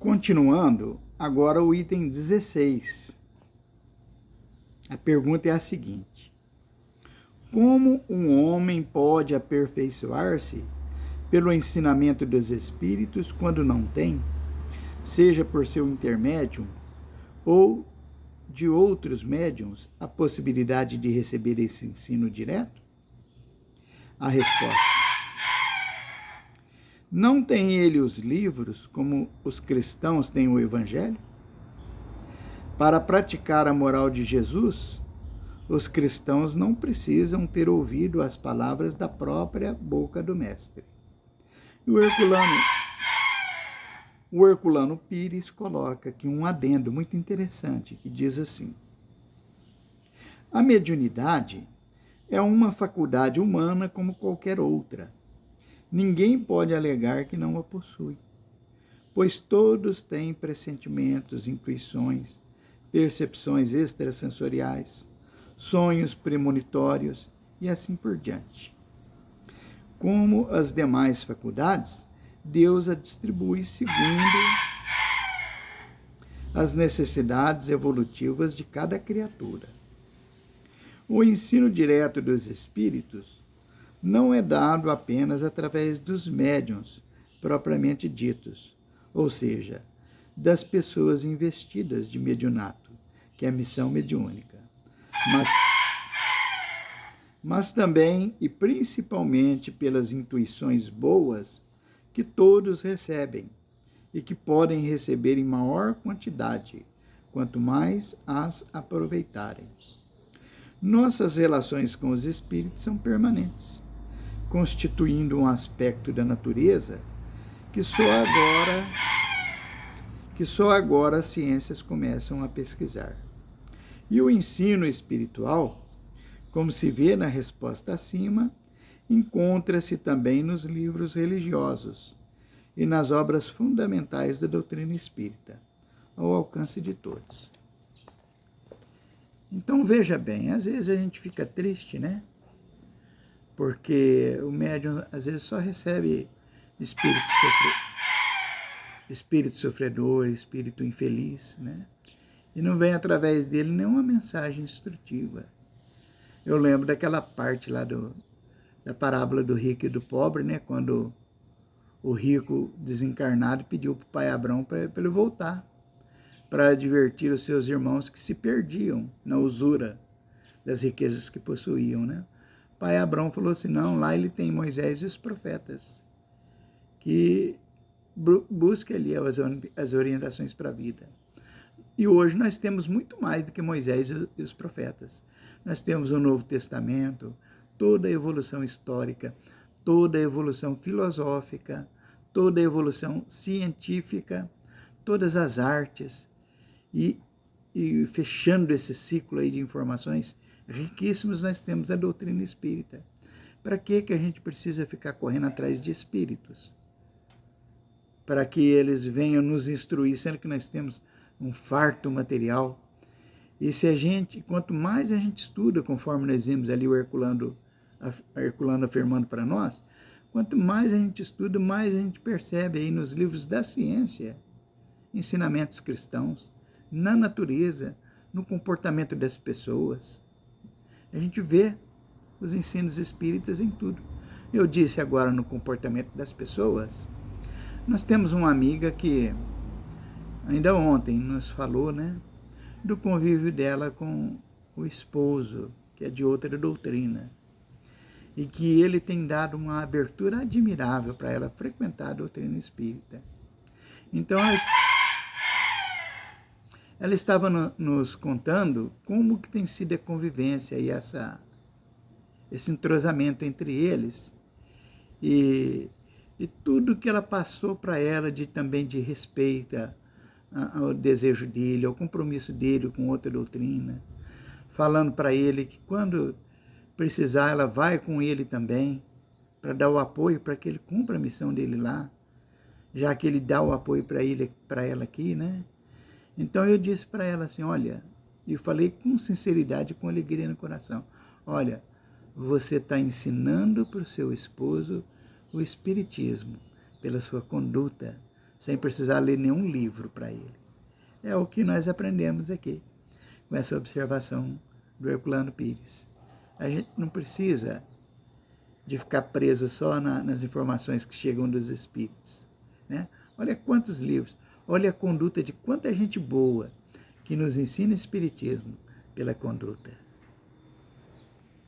Continuando, agora o item 16. A pergunta é a seguinte: como um homem pode aperfeiçoar-se pelo ensinamento dos Espíritos quando não tem, seja por seu intermédio ou de outros médiuns, a possibilidade de receber esse ensino direto? A resposta: não tem ele os livros como os cristãos têm o Evangelho? Para praticar a moral de Jesus, os cristãos não precisam ter ouvido as palavras da própria boca do Mestre. E o Herculano Pires coloca aqui um adendo muito interessante, que diz assim: a mediunidade é uma faculdade humana como qualquer outra. Ninguém pode alegar que não a possui, pois todos têm pressentimentos, intuições, percepções extrasensoriais, sonhos premonitórios e assim por diante. Como as demais faculdades, Deus a distribui segundo as necessidades evolutivas de cada criatura. O ensino direto dos espíritos não é dado apenas através dos médiuns propriamente ditos, ou seja, das pessoas investidas de mediunato, que é a missão mediúnica, mas também e principalmente pelas intuições boas que todos recebem e que podem receber em maior quantidade, quanto mais as aproveitarem. Nossas relações com os espíritos são permanentes, constituindo um aspecto da natureza que só agora as ciências começam a pesquisar. E o ensino espiritual, como se vê na resposta acima, encontra-se também nos livros religiosos e nas obras fundamentais da doutrina espírita, ao alcance de todos. Então veja bem, às vezes a gente fica triste, né? Porque o médium às vezes só recebe espírito sofredor, espírito infeliz, né? E não vem através dele nenhuma mensagem instrutiva. Eu lembro daquela parte lá da parábola do rico e do pobre, né? Quando o rico desencarnado pediu para o pai Abrão para ele voltar, para advertir os seus irmãos que se perdiam na usura das riquezas que possuíam, né? O pai Abrão falou assim: não, lá ele tem Moisés e os profetas, que busque ali as orientações para a vida. E hoje nós temos muito mais do que Moisés e os profetas. Nós temos o Novo Testamento, toda a evolução histórica, toda a evolução filosófica, toda a evolução científica, todas as artes, e fechando esse ciclo aí de informações riquíssimos, nós temos a doutrina espírita. Para que a gente precisa ficar correndo atrás de espíritos? Para que eles venham nos instruir, sendo que nós temos um farto material. E se a gente, quanto mais a gente estuda, conforme nós vimos ali o Herculano afirmando para nós, quanto mais a gente estuda, mais a gente percebe aí nos livros da ciência ensinamentos cristãos, na natureza, no comportamento das pessoas. A gente vê os ensinos espíritas em tudo. Eu disse agora no comportamento das pessoas. Nós temos uma amiga que ainda ontem nos falou, né, do convívio dela com o esposo, que é de outra doutrina, e que ele tem dado uma abertura admirável para ela frequentar a doutrina espírita. Então, ela estava nos contando como que tem sido a convivência e esse entrosamento entre eles, e tudo que ela passou para ela também de respeito ao desejo dele, ao compromisso dele com outra doutrina, falando para ele que quando precisar ela vai com ele também, para dar o apoio para que ele cumpra a missão dele lá, já que ele dá o apoio para ela aqui, né? Então eu disse para ela assim, olha, eu falei com sinceridade, com alegria no coração, olha, você está ensinando para o seu esposo o espiritismo, pela sua conduta, sem precisar ler nenhum livro para ele. É o que nós aprendemos aqui, com essa observação do Herculano Pires. A gente não precisa de ficar preso só nas informações que chegam dos espíritos, né? Olha quantos livros, olha a conduta de quanta gente boa que nos ensina espiritismo pela conduta.